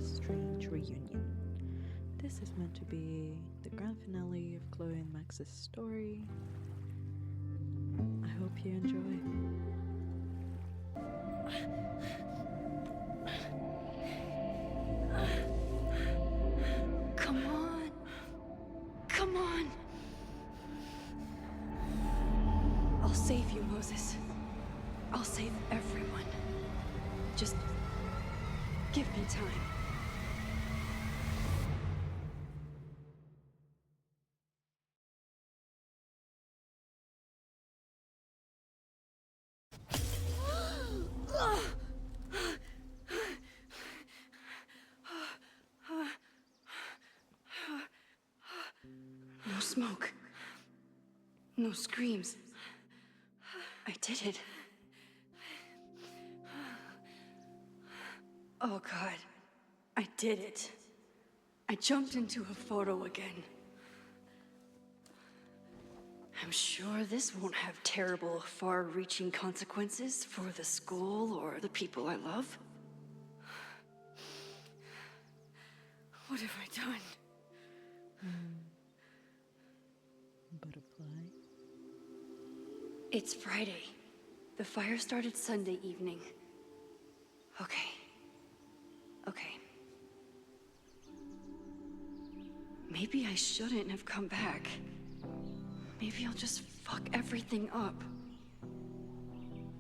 strange reunion. This is meant to be the grand finale of Chloe and Max's story. I hope you enjoy. Come on. Come on. I'll save you, Moses. I'll save everyone. Just give me time. No smoke. No screams. I did it. Oh God, I did it. I jumped into a photo again. I'm sure this won't have terrible, far-reaching consequences for the school or the people I love. What have I done? Butterfly. It's Friday. The fire started Sunday evening. Okay. Maybe I shouldn't have come back. Maybe I'll just fuck everything up.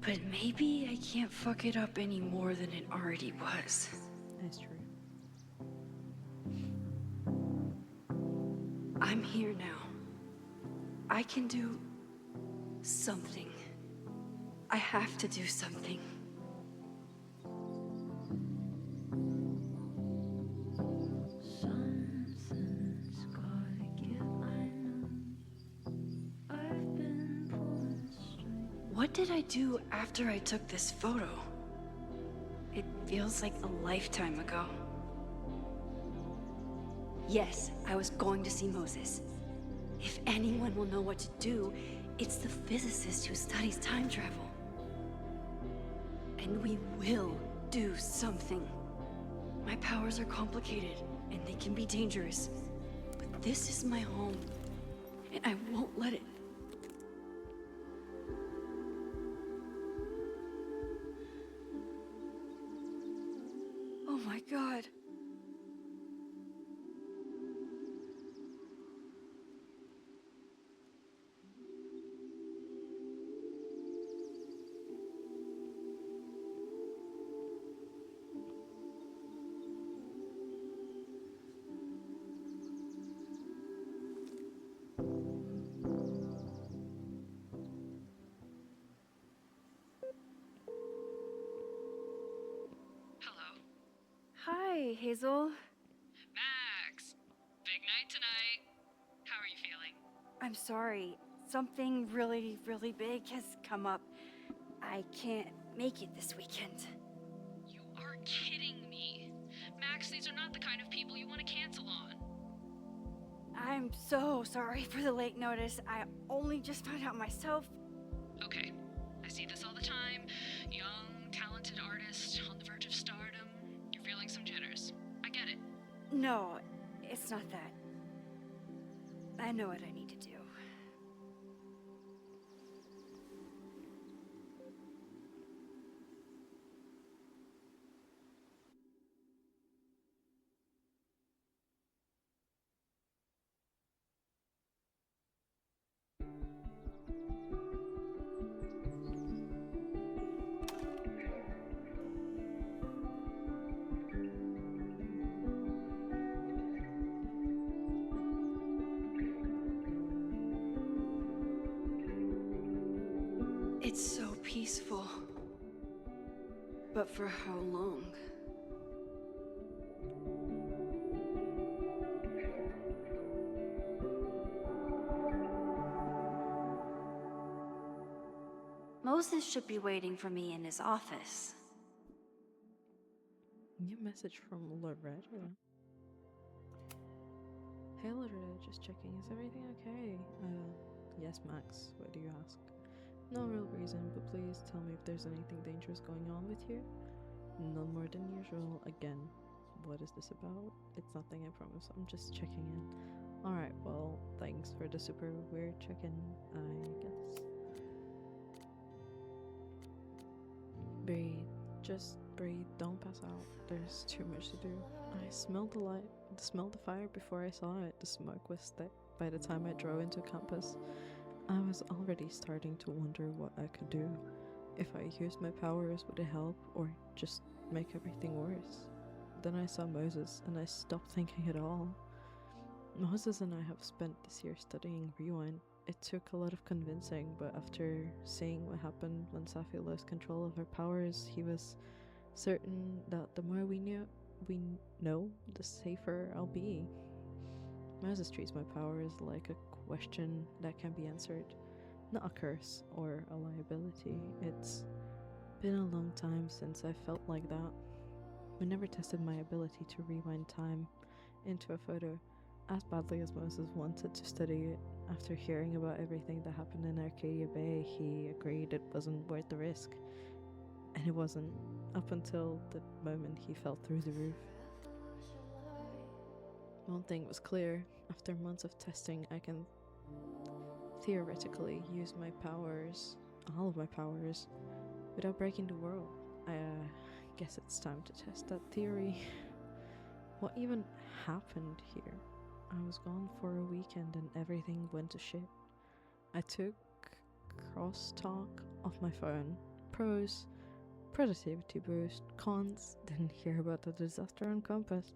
But maybe I can't fuck it up any more than it already was. That's true. I'm here now. I can do something. I have to do something. Something's gotta give, I know. I've been pulling strings. What did I do after I took this photo? It feels like a lifetime ago. Yes, I was going to see Moses. If anyone will know what to do, it's the physicist who studies time travel. And we will do something. My powers are complicated, and they can be dangerous. But this is my home, and I won't let it. Oh my God. Hello. Hi, Hazel. Max! Big night tonight. How are you feeling? I'm sorry. Something really, really big has come up. I can't make it this weekend. You are kidding me. Max, these are not the kind of people you want to cancel on. I'm so sorry for the late notice. I only just found out myself. Okay, I see this all the time. Young, talented artist on the verge of stardom. You're feeling some jitters. I get it. No, it's not that. I know what I need to do. It's so peaceful. But for how long? Moses should be waiting for me in his office. New message from Loretta. Hey Loretta, just checking. Is everything okay? Yes, Max. Why do you ask? No real reason, but please tell me if there's anything dangerous going on with you. None more than usual, again. what is this about? It's nothing, I promise. I'm just checking in. Alright, well, thanks for the super weird check-in, I guess. Breathe. Just breathe. Don't pass out. There's too much to do. I smelled the fire before I saw it. The smoke was thick by the time I drove into campus. I was already starting to wonder what I could do. If I used my powers, would it help or just make everything worse? Then I saw Moses and I stopped thinking at all. Moses and I have spent this year studying Rewind. It took a lot of convincing, but after seeing what happened when Safi lost control of her powers, he was certain that the more we know, the safer I'll be. Moses treats my powers like a question that can be answered, not a curse or a liability. It's been a long time since I felt like that. I never tested my ability to rewind time into a photo as badly as Moses wanted to study it. After hearing about everything that happened in Arcadia Bay, he agreed it wasn't worth the risk. And it wasn't, up until the moment he fell through the roof. One thing was clear: after months of testing, I can theoretically use my powers, all of my powers, without breaking the world. I guess it's time to test that theory. What even happened here? I was gone for a weekend and everything went to shit. I took crosstalk off my phone. Pros: productivity boost. Cons: didn't hear about the disaster on campus.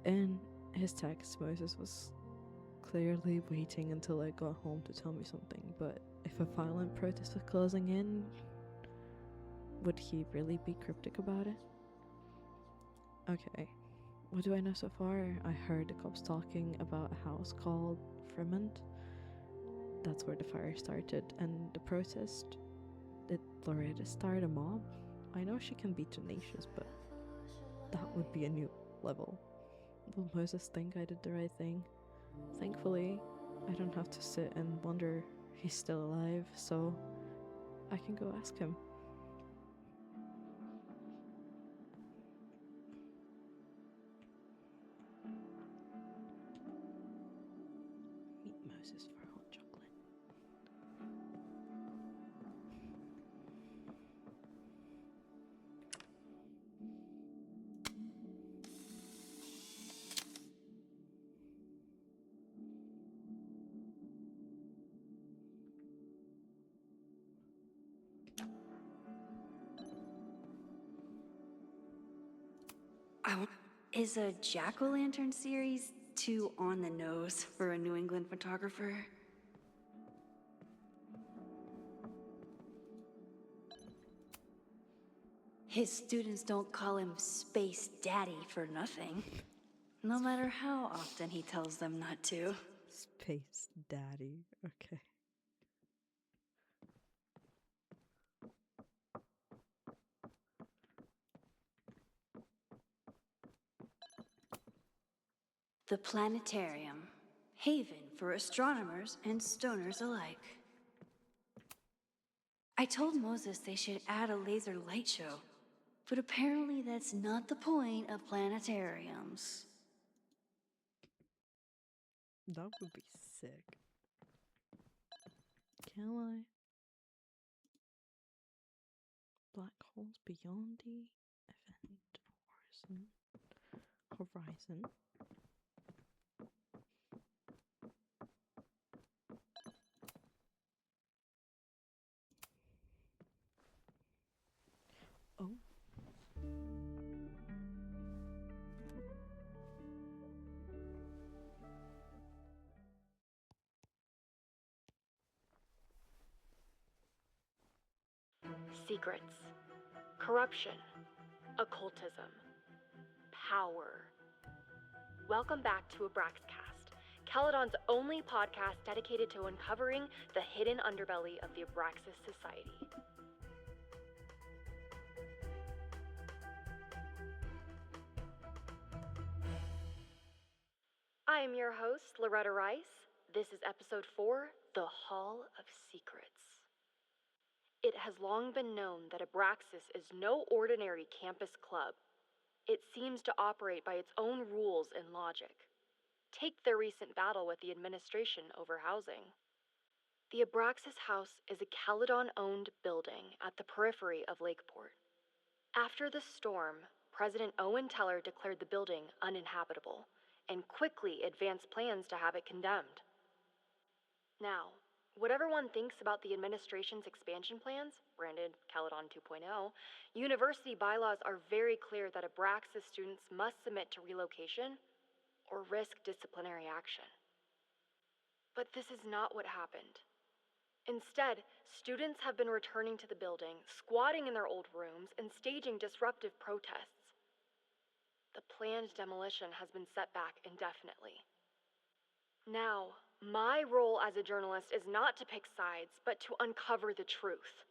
In his text, Moses was clearly waiting until I got home to tell me something, but if a violent protest was closing in, would he really be cryptic about it? Okay, what do I know so far? I heard the cops talking about a house called Fremont. That's where the fire started, and the protest. Did Loretta start a mob? I know she can be tenacious, but that would be a new level. Will Moses think I did the right thing? Thankfully, I don't have to sit and wonder he's still alive, so I can go ask him. Meet Moses for hot chocolate. Is a jack-o'-lantern series too on the nose for a New England photographer? His students don't call him Space Daddy for nothing, no matter how often he tells them not to. Space Daddy. Okay. The planetarium, haven for astronomers and stoners alike. I told Moses they should add a laser light show, but apparently that's not the point of planetariums. That would be sick. Can I? Black holes beyond the event horizon. Oh. Secrets, corruption, occultism, power. Welcome back to Abraxcast, Caledon's only podcast dedicated to uncovering the hidden underbelly of the Abraxas Society. I am your host, Loretta Rice. This is episode 4, The Hall of Secrets. It has long been known that Abraxas is no ordinary campus club. it seems to operate by its own rules and logic. Take their recent battle with the administration over housing. The Abraxas House is a Caledon-owned building at the periphery of Lakeport. After the storm, President Owen Teller declared the building uninhabitable and quickly advanced plans to have it condemned. Now, whatever one thinks about the administration's expansion plans, branded Caledon 2.0, university bylaws are very clear that Abraxas students must submit to relocation or risk disciplinary action. But this is not what happened. Instead, students have been returning to the building, squatting in their old rooms, and staging disruptive protests. The planned demolition has been set back indefinitely. Now, my role as a journalist is not to pick sides, but to uncover the truth.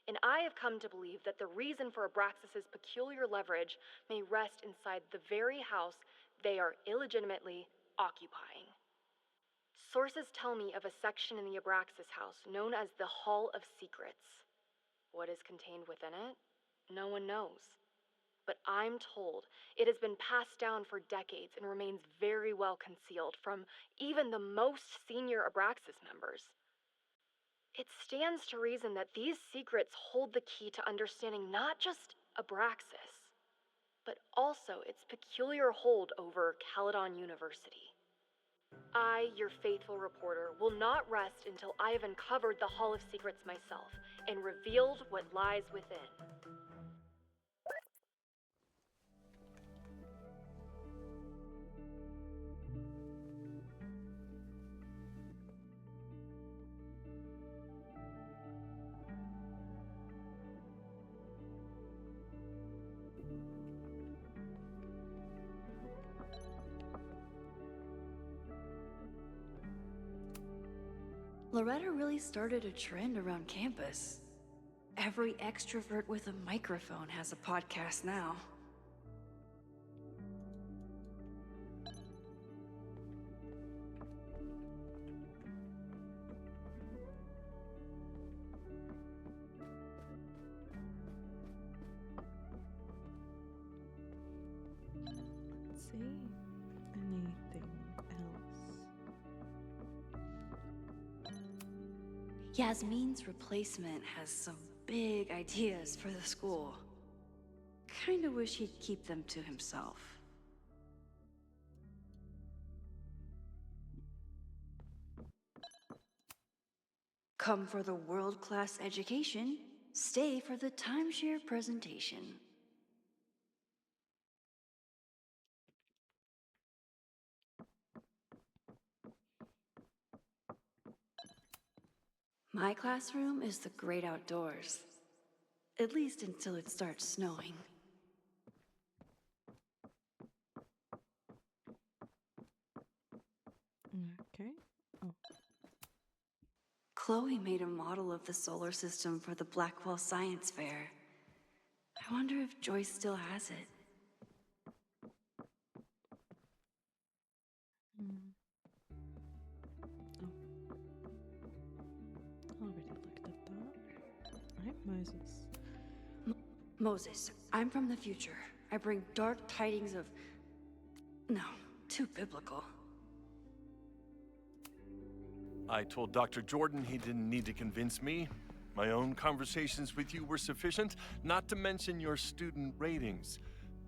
And I have come to believe that the reason for Abraxas's peculiar leverage may rest inside the very house they are illegitimately occupying. Sources tell me of a section in the Abraxas house known as the Hall of Secrets. What is contained within it? No one knows. But I'm told it has been passed down for decades and remains very well concealed from even the most senior Abraxas members. It stands to reason that these secrets hold the key to understanding not just Abraxas, but also its peculiar hold over Caledon University. I, your faithful reporter, will not rest until I have uncovered the Hall of Secrets myself and revealed what lies within. Loretta really started a trend around campus. Every extrovert with a microphone has a podcast now. Let's see. Anything else? Yasmin's replacement has some big ideas for the school. Kinda wish he'd keep them to himself. Come for the world-class education, stay for the timeshare presentation. My classroom is the great outdoors. At least until it starts snowing. Okay. Oh, Chloe made a model of the solar system for the Blackwell Science Fair. I wonder if Joyce still has it. already looked at that. Right, Moses. Moses, I'm from the future. I bring dark tidings of... No, too biblical. I told Dr. Jordan he didn't need to convince me. My own conversations with you were sufficient, not to mention your student ratings.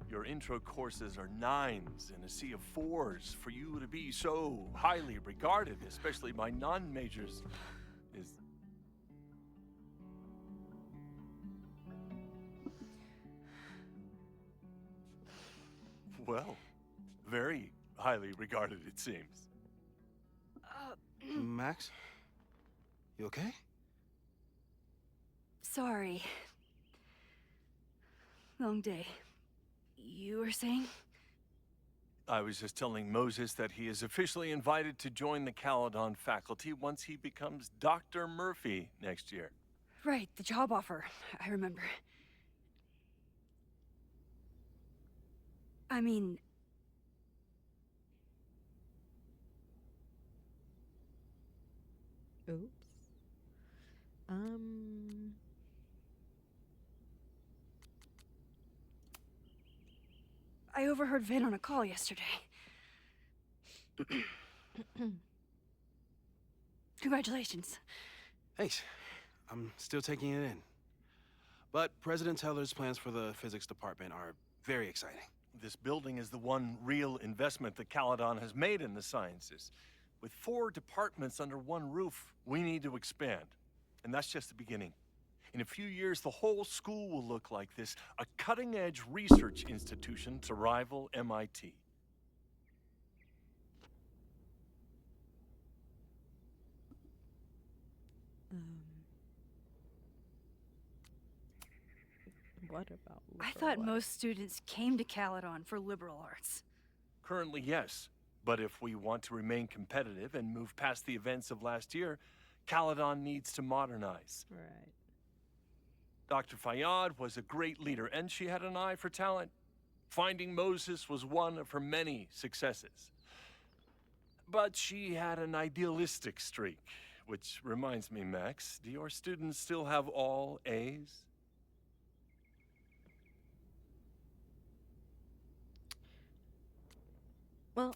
Your intro courses are 9s in a sea of 4s. For you to be so highly regarded, especially by non-majors, is... Well, very highly regarded, it seems. Max? You okay? Sorry. Long day. You were saying? I was just telling Moses that he is officially invited to join the Caledon faculty once he becomes Dr. Murphy next year. Right, the job offer. I remember. I mean... Oops. I overheard Vin on a call yesterday. Congratulations. Thanks. I'm still taking it in. But President Teller's plans for the physics department are very exciting. This building is the one real investment that Caledon has made in the sciences. With 4 departments under one roof, we need to expand. And that's just the beginning. In a few years, the whole school will look like this, a cutting-edge research institution to rival MIT. What about I liberal thought arts? most students came to Caledon for liberal arts. Currently, yes. But if we want to remain competitive and move past the events of last year, Caledon needs to modernize. Right. Dr. Fayyad was a great leader, and she had an eye for talent. Finding Moses was one of her many successes. But she had an idealistic streak, which reminds me, Max, do your students still have all A's? Well,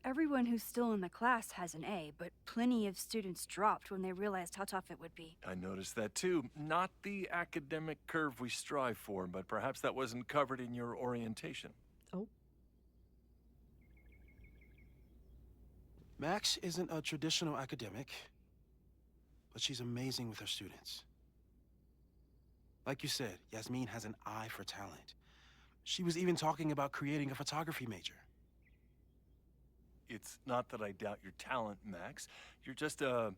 Everyone who's still in the class has an A, but plenty of students dropped when they realized how tough it would be. I noticed that too. Not the academic curve we strive for, but perhaps that wasn't covered in your orientation. oh, Max isn't a traditional academic, but she's amazing with her students. Like you said, Yasmin has an eye for talent. She was even talking about creating a photography major. It's not that I doubt your talent, Max. You're just a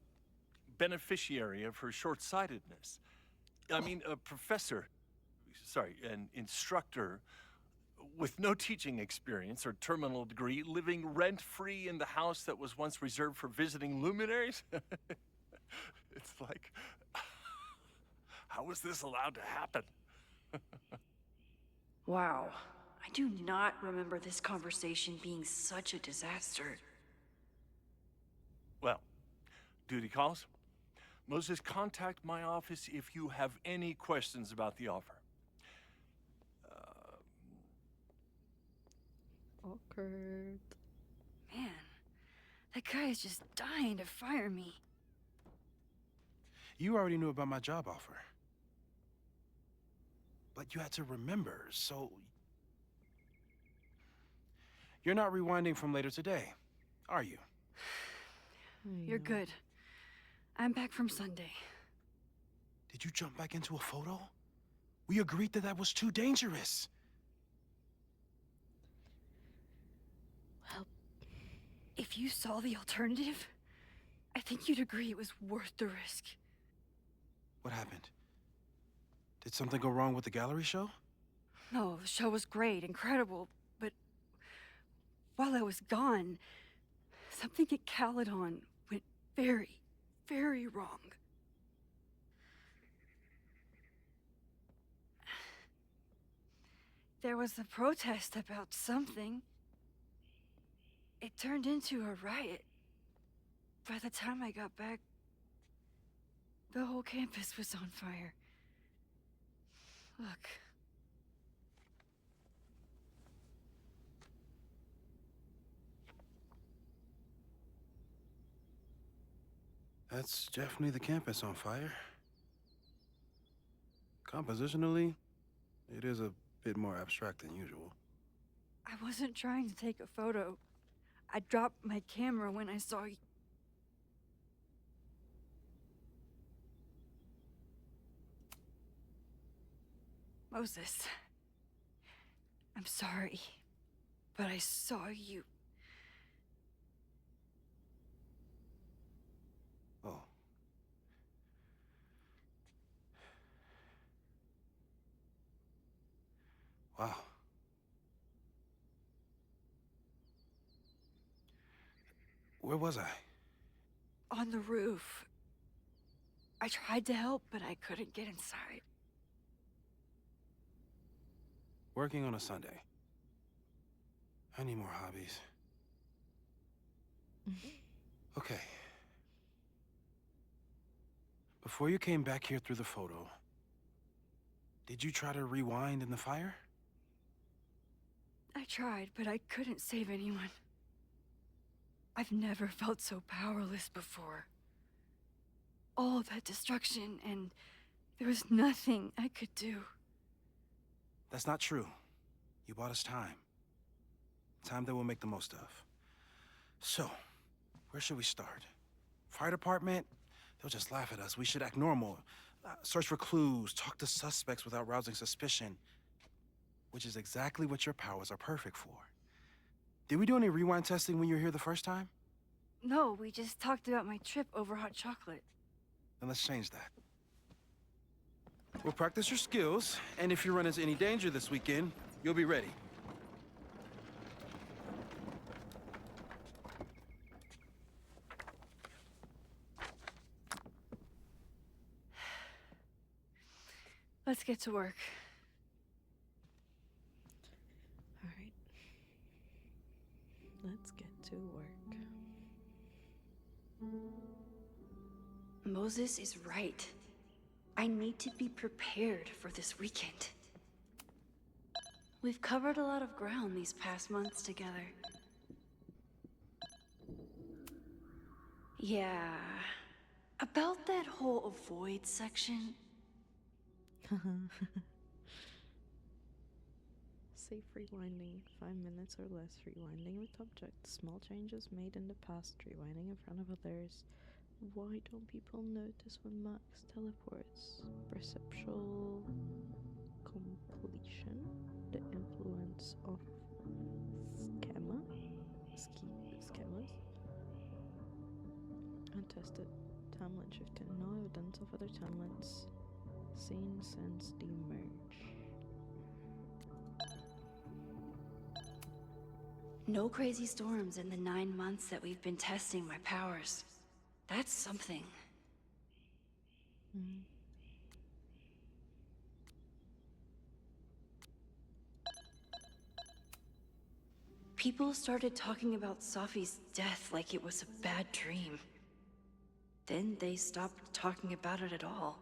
beneficiary of her short-sightedness. I mean, a professor, sorry, an instructor with no teaching experience or terminal degree, living rent-free in the house that was once reserved for visiting luminaries? It's like, how was this allowed to happen? Wow. I do not remember this conversation being such a disaster. Well, duty calls. Moses, contact my office if you have any questions about the offer. awkward. Man, that guy is just dying to fire me. You already knew about my job offer. But you had to remember, so... You're not rewinding from later today, are you? You're Yeah. good. I'm back from Sunday. Did you jump back into a photo? We agreed that that was too dangerous. Well, If you saw the alternative, I think you'd agree it was worth the risk. What happened? Did something go wrong with the gallery show? No, the show was great, incredible, but while I was gone, something at Caledon went very, very wrong. There was a protest about something. It turned into a riot. By the time I got back, the whole campus was on fire. Look. That's definitely the campus on fire. Compositionally, it is a bit more abstract than usual. I wasn't trying to take a photo. I dropped my camera when I saw you. Moses, I'm sorry, but I saw you. Oh. Wow. Where was I? On the roof. I tried to help, but I couldn't get inside. Working on a Sunday. I need more hobbies. Okay. Before you came back here through the photo, did you try to rewind in the fire? I tried, but I couldn't save anyone. I've never felt so powerless before. All that destruction, and there was nothing I could do. That's not true. You bought us time. Time that we'll make the most of. So, where should we start? Fire department? They'll just laugh at us. We should act normal. Search for clues, talk to suspects without rousing suspicion. Which is exactly what your powers are perfect for. Did we do any rewind testing when you were here the first time? No, we just talked about my trip over hot chocolate. Then let's change that. We'll practice your skills, and if you run into any danger this weekend, you'll be ready. Let's get to work. All right. Let's get to work. Moses is right. I need to be prepared for this weekend. We've covered a lot of ground these past months together. Yeah. About that whole avoid section. Safe rewinding, 5 minutes or less. Rewinding with objects. Small changes made in the past. Rewinding in front of others. Why don't people notice when Max teleports? Perceptual completion. The influence of scammers. Untested. Timeline shifting. No evidence of other timelines seen since the merge. No crazy storms in the 9 months that we've been testing my powers. That's something. People started talking about Safi's death like it was a bad dream. Then they stopped talking about it at all.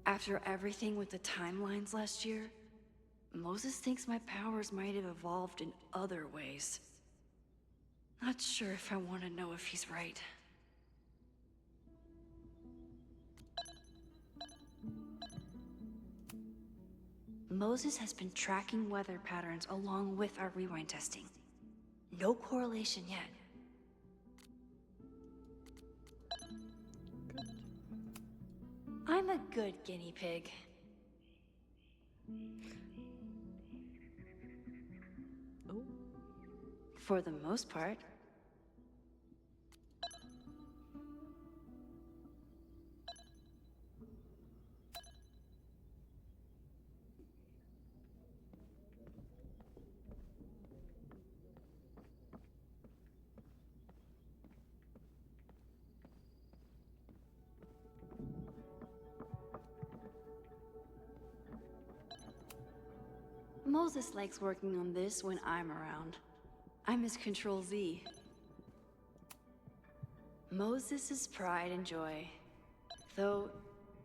After everything with the timelines last year, Moses thinks my powers might have evolved in other ways. Not sure if I want to know if he's right. Moses has been tracking weather patterns along with our rewind testing. No correlation yet. I'm a good guinea pig. Oh. For the most part. Moses likes working on this when I'm around. I'm his Control Z. Moses' pride and joy. Though,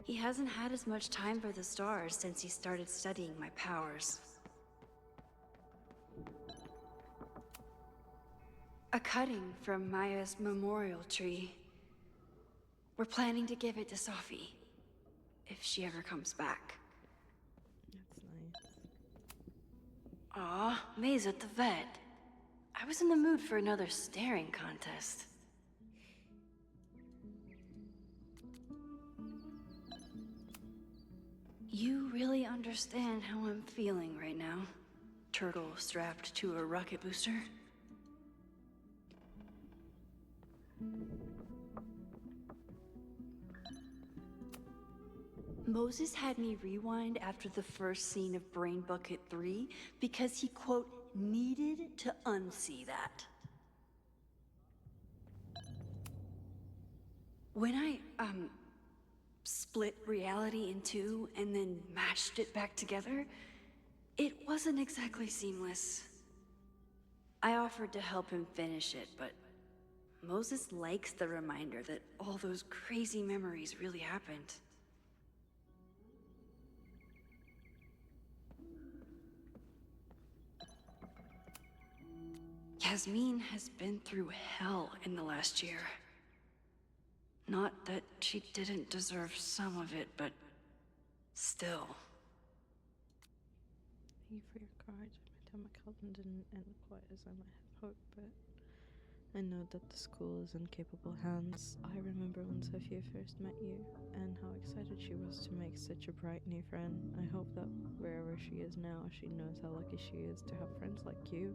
he hasn't had as much time for the stars since he started studying my powers. A cutting from Maya's memorial tree. We're planning to give it to Safi, if she ever comes back. That's nice. Aw, May's at the vet. I was in the mood for another staring contest. You really understand how I'm feeling right now? Turtle strapped to a rocket booster? Moses had me rewind after the first scene of Brain Bucket 3 because he, quote, needed to unsee that. When I, split reality in two and then mashed it back together, it wasn't exactly seamless. I offered to help him finish it, but Moses likes the reminder that all those crazy memories really happened. Yasmin has been through hell in the last year. Not that she didn't deserve some of it, but still. Thank you for your courage. My time at Calvin didn't end quite as I might have hoped, but I know that the school is in capable hands. I remember when Sophia first met you, and how excited she was to make such a bright new friend. I hope that wherever she is now, she knows how lucky she is to have friends like you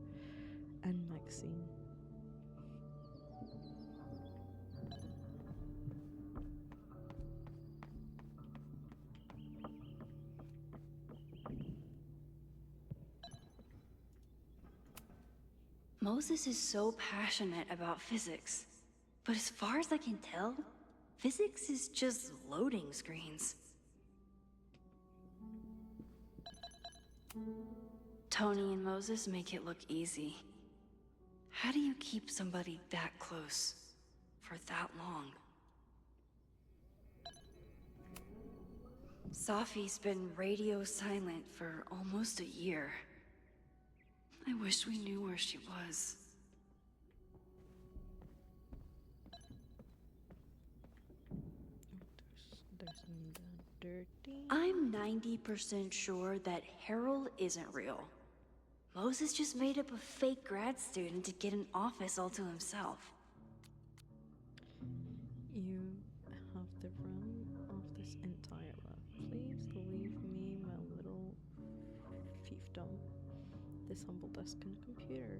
and Maxine. Moses is so passionate about physics, but as far as I can tell, physics is just loading screens. Tony and Moses make it look easy. How do you keep somebody that close for that long? Safi's been radio silent for almost a year. I wish we knew where she was. There's some dirty. I'm 90% sure that Harold isn't real. Moses just made up a fake grad student to get an office all to himself. You have the run of this entire lot. Please leave me my little fiefdom, this humble desk and computer.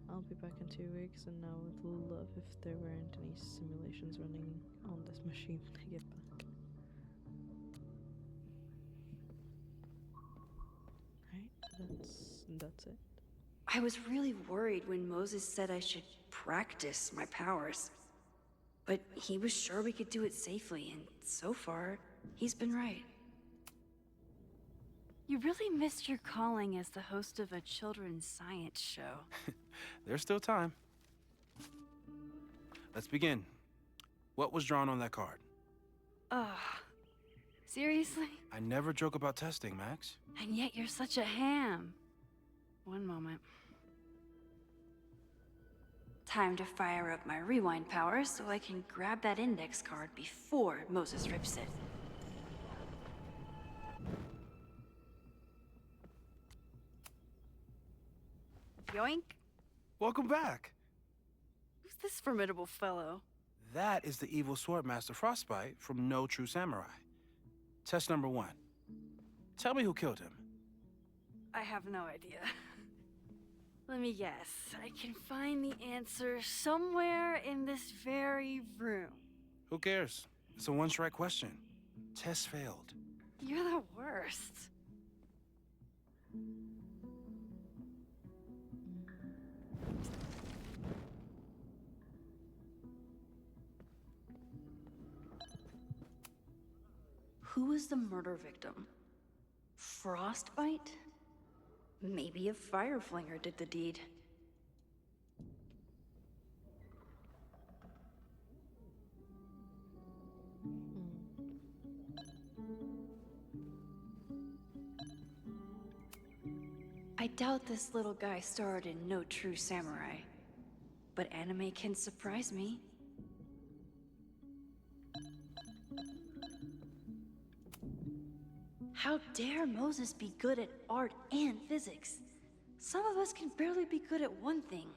I'll be back in 2 weeks, and I would love if there weren't any simulations running on this machine when I get back. Right, that's it. I was really worried when Moses said I should practice my powers. But he was sure we could do it safely, and so far, he's been right. You really missed your calling as the host of a children's science show. There's still time. Let's begin. What was drawn on that card? Ugh. Seriously? I never joke about testing, Max. And yet you're such a ham. One moment. Time to fire up my rewind powers so I can grab that index card before Moses rips it. Yoink! Welcome back. Who's this formidable fellow? That is the evil Swordmaster Frostbite from No True Samurai. Test number 1. Tell me who killed him. I have no idea. Let me guess. I can find the answer somewhere in this very room. Who cares? It's a one-strike question. Test failed. You're the worst. Who was the murder victim? Frostbite? Maybe a fireflinger did the deed. I doubt this little guy starred in No True Samurai, but anime can surprise me. How dare Moses be good at art and physics? Some of us can barely be good at one thing.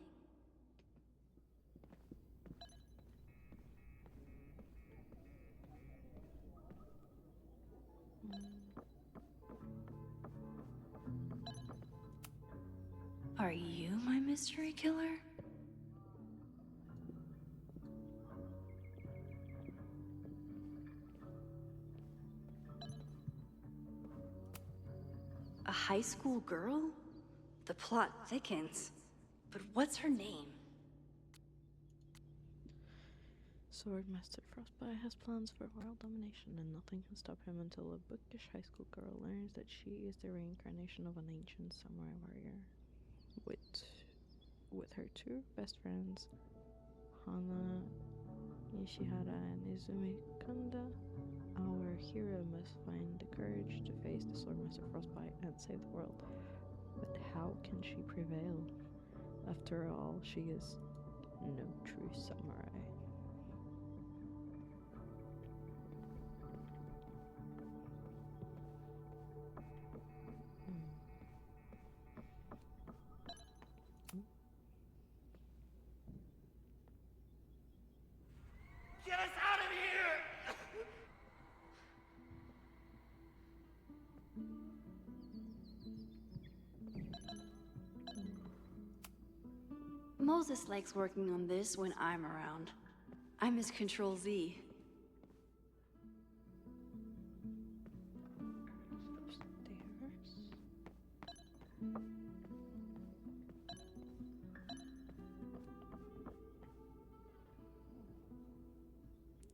Are you my mystery killer? A high school girl? The plot thickens. But what's her name? Swordmaster Frostbite has plans for world domination, and nothing can stop him until a bookish high school girl learns that she is the reincarnation of an ancient samurai warrior with with her two best friends, Hana Nishihara and Izumi Kanda, our hero must find the courage to face the Swordmaster Frostbite and save the world. But how can she prevail? After all, she is no true samurai. Get us out of here! Moses likes working on this when I'm around. I'm his Control Z. Upstairs.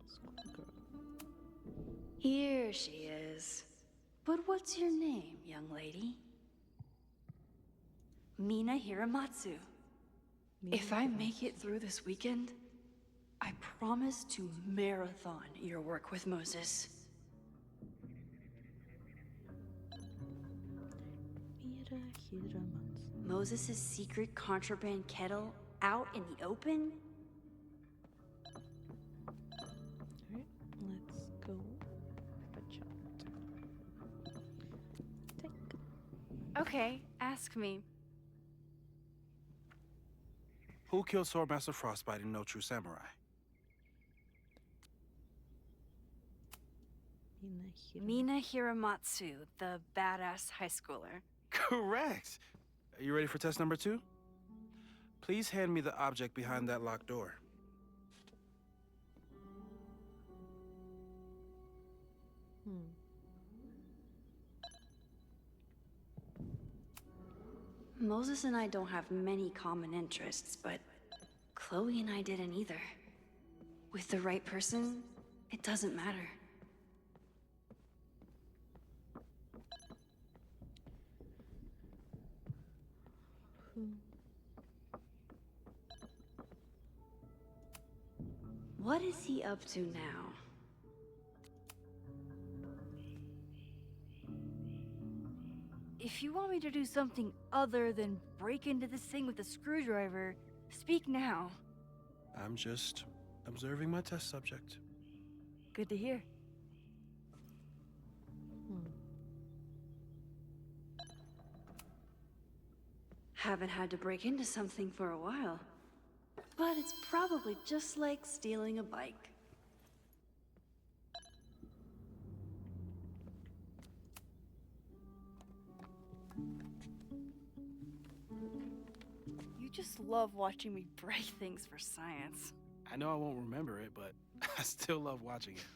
Schoolgirl. Here she is. But what's your name, young lady? Mina Hiramatsu. If I make it through this weekend, I promise to marathon your work with Moses. Mira Hiramatsu. Moses' secret contraband kettle out in the open? Alright, let's go have a chat. Take. Okay, ask me. Who killed Swordmaster Frostbite in No True Samurai? Mina Hiramatsu, the badass high schooler. Correct! Are you ready for test number 2? Please hand me the object behind that locked door. Moses and I don't have many common interests, but Chloe and I didn't either. With the right person, it doesn't matter. What is he up to now? If you want me to do something other than break into this thing with a screwdriver, speak now. I'm just observing my test subject. Good to hear. Haven't had to break into something for a while. But it's probably just like stealing a bike. You just love watching me break things for science. I know I won't remember it, but I still love watching it.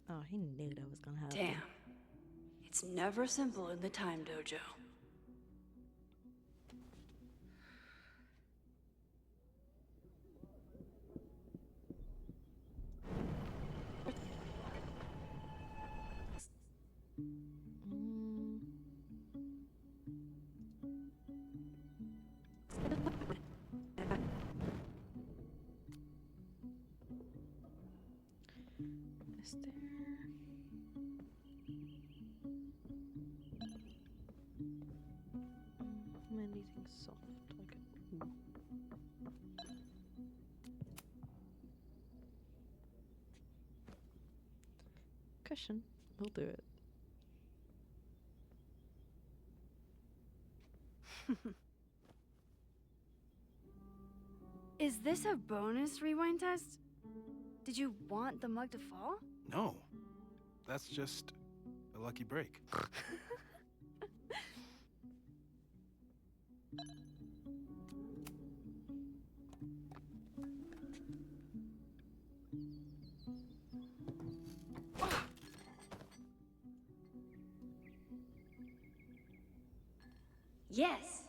Oh, he knew that was gonna happen. Damn. It's never simple in the time dojo. Is there... anything soft? Like a... Cushion. We'll do it. Is this a bonus rewind test? Did you want the mug to fall? No, that's just a lucky break. Yes.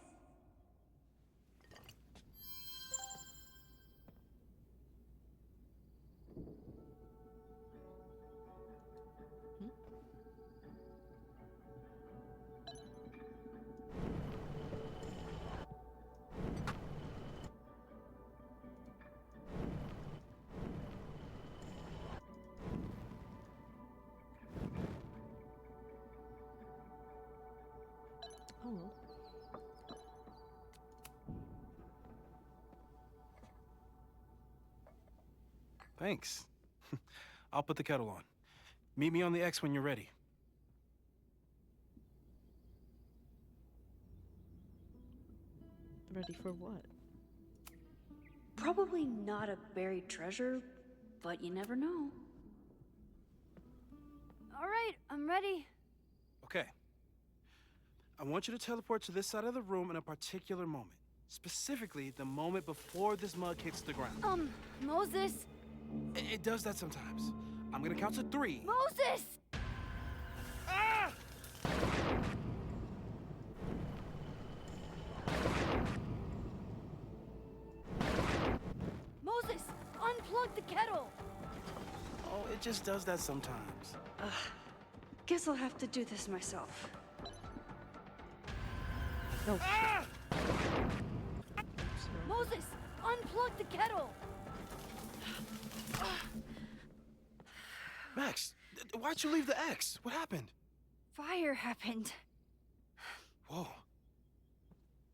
Oh. Thanks. I'll put the kettle on. Meet me on the X when you're ready. Ready for what? Probably not a buried treasure, but you never know. All right, I'm ready. Okay. I want you to teleport to this side of the room in a particular moment. Specifically, the moment before this mug hits the ground. Moses! It does that sometimes. I'm gonna count to 3. Moses! Ah! Moses! Unplug the kettle! Oh, it just does that sometimes. Guess I'll have to do this myself. No. Ah! Moses! Unplug the kettle! Max, why'd you leave the X? What happened? Fire happened. Whoa.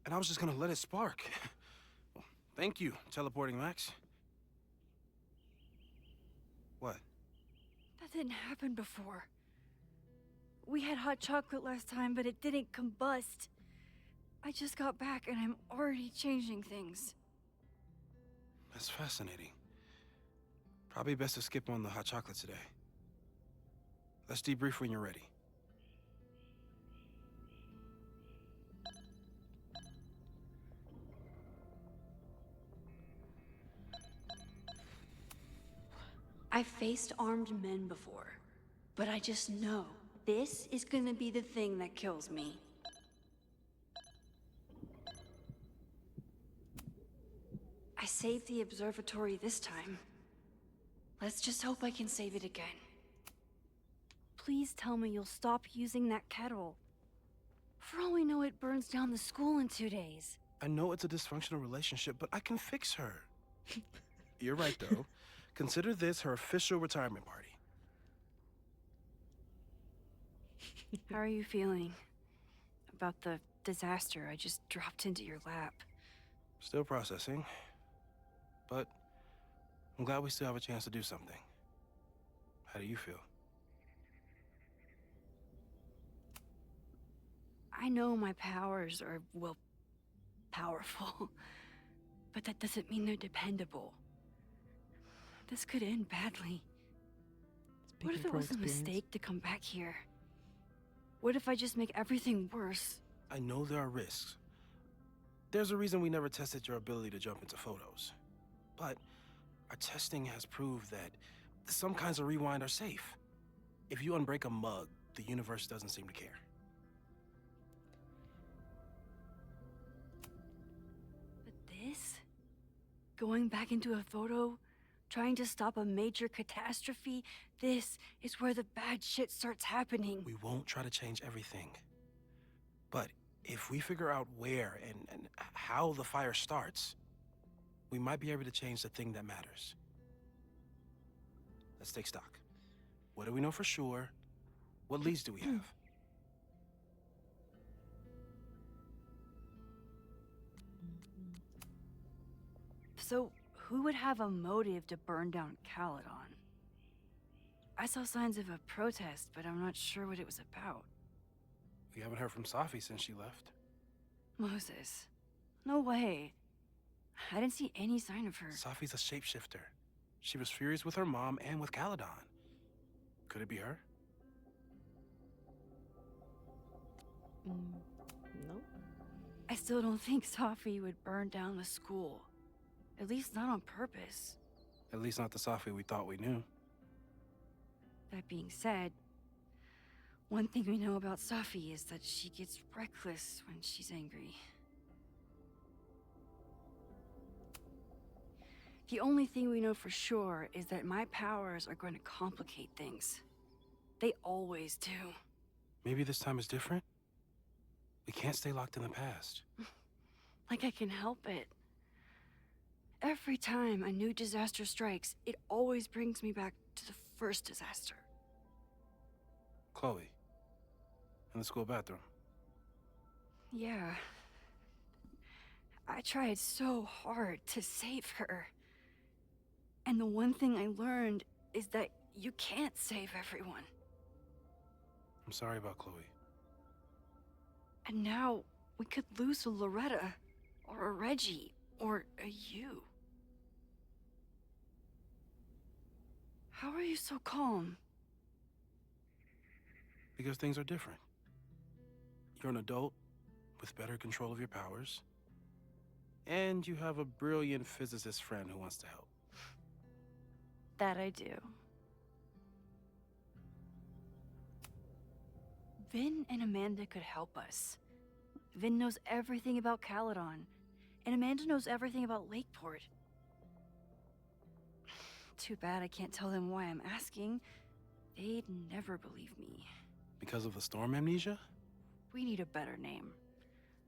And I was just gonna let it spark. Well, thank you, teleporting Max. What? That didn't happen before. We had hot chocolate last time, but it didn't combust. I just got back and I'm already changing things. That's fascinating. Probably best to skip on the hot chocolate today. Let's debrief when you're ready. I've faced armed men before, but I just know this is gonna be the thing that kills me. I saved the observatory this time. Let's just hope I can save it again. Please tell me you'll stop using that kettle. For all we know, it burns down the school in 2 days. I know it's a dysfunctional relationship, but I can fix her. You're right, though. Consider this her official retirement party. How are you feeling about the disaster I just dropped into your lap? Still processing. But I'm glad we still have a chance to do something. How do you feel? I know my powers are, well, powerful. But that doesn't mean they're dependable. This could end badly. What if it was a mistake to come back here? What if I just make everything worse? I know there are risks. There's a reason we never tested your ability to jump into photos. But our testing has proved that some kinds of rewind are safe. If you unbreak a mug, the universe doesn't seem to care. But this? Going back into a photo? Trying to stop a major catastrophe? This is where the bad shit starts happening. We won't try to change everything. But if we figure out where and how the fire starts, we might be able to change the thing that matters. Let's take stock. What do we know for sure? What leads do we have? So, who would have a motive to burn down Caledon? I saw signs of a protest, but I'm not sure what it was about. We haven't heard from Safi since she left. Moses. No way. I didn't see any sign of her. Safi's a shapeshifter. She was furious with her mom and with Caledon. Could it be her? No. I still don't think Safi would burn down the school. At least not on purpose. At least not the Safi we thought we knew. That being said, one thing we know about Safi is that she gets reckless when she's angry. The only thing we know for sure is that my powers are going to complicate things. They always do. Maybe this time is different? We can't stay locked in the past. Like I can help it. Every time a new disaster strikes, it always brings me back to the first disaster. Chloe. In the school bathroom. Yeah. I tried so hard to save her. And the one thing I learned is that you can't save everyone. I'm sorry about Chloe. And now we could lose a Loretta, or a Reggie, or a you. How are you so calm? Because things are different. You're an adult with better control of your powers. And you have a brilliant physicist friend who wants to help. That I do. Vin and Amanda could help us. Vin knows everything about Caledon, and Amanda knows everything about Lakeport. Too bad I can't tell them why I'm asking. They'd never believe me. Because of the storm amnesia? We need a better name.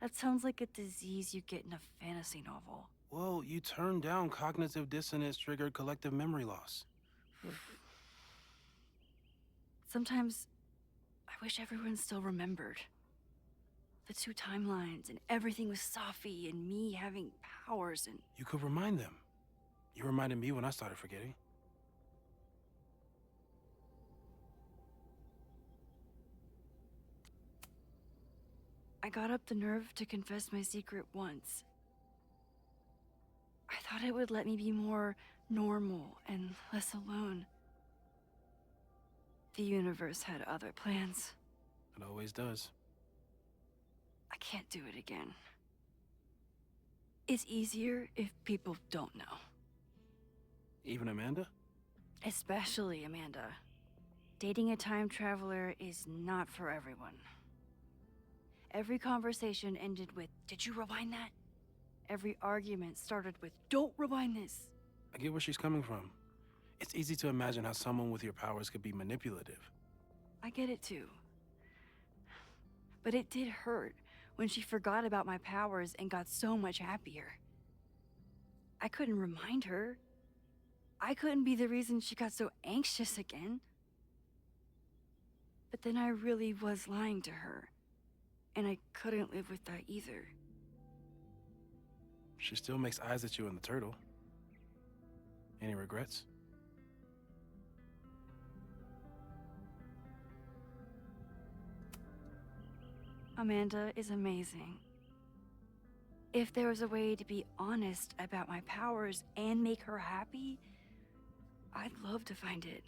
That sounds like a disease you get in a fantasy novel. Well, you turned down cognitive dissonance triggered collective memory loss. Sometimes I wish everyone still remembered. The two timelines and everything with Safi and me having powers and... You could remind them. You reminded me when I started forgetting. I got up the nerve to confess my secret once. I thought it would let me be more normal and less alone. The universe had other plans. It always does. I can't do it again. It's easier if people don't know. Even Amanda? Especially Amanda. Dating a time traveler is not for everyone. Every conversation ended with, "Did you rewind that?" Every argument started with, "Don't rewind this." I get where she's coming from. It's easy to imagine how someone with your powers could be manipulative. I get it too. But it did hurt when she forgot about my powers and got so much happier. I couldn't remind her. I couldn't be the reason she got so anxious again. But then I really was lying to her, and I couldn't live with that either. She still makes eyes at you in the turtle. Any regrets? Amanda is amazing. If there was a way to be honest about my powers and make her happy, I'd love to find it.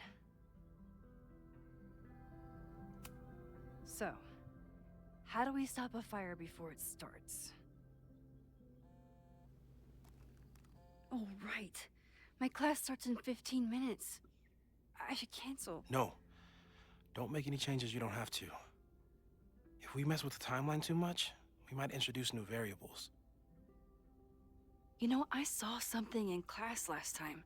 So, how do we stop a fire before it starts? Oh, right. My class starts in 15 minutes. I should cancel. No. Don't make any changes you don't have to. If we mess with the timeline too much, we might introduce new variables. You know, I saw something in class last time.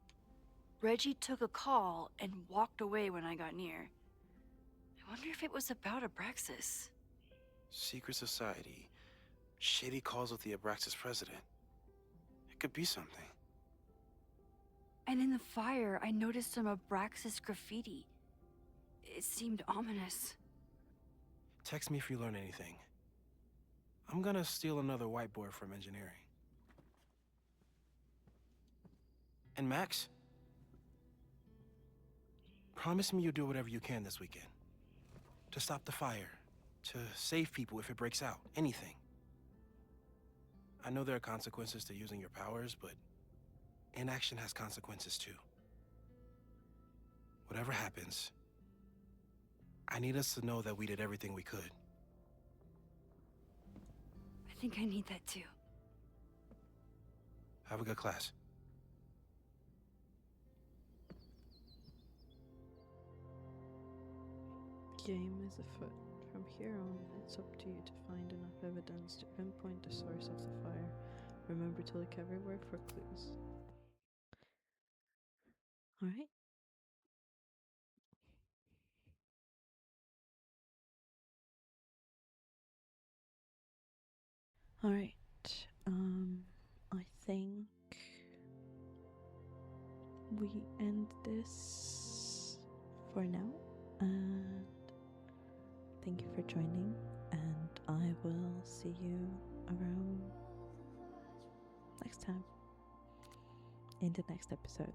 Reggie took a call and walked away when I got near. I wonder if it was about Abraxas. Secret society. Shady calls with the Abraxas president. It could be something. And in the fire, I noticed some Abraxas graffiti. It seemed ominous. Text me if you learn anything. I'm gonna steal another whiteboard from engineering. And Max? Promise me you'll do whatever you can this weekend. To stop the fire. To save people if it breaks out. Anything. I know there are consequences to using your powers, but inaction has consequences too. Whatever happens, I need us to know that we did everything we could. I think I need that too. Have a good class. Game is afoot. From here on, it's up to you to find enough evidence to pinpoint the source of the fire. Remember to look everywhere for clues. Alright. Alright. I think we end this for now. And thank you for joining. And I will see you around next time in the next episode.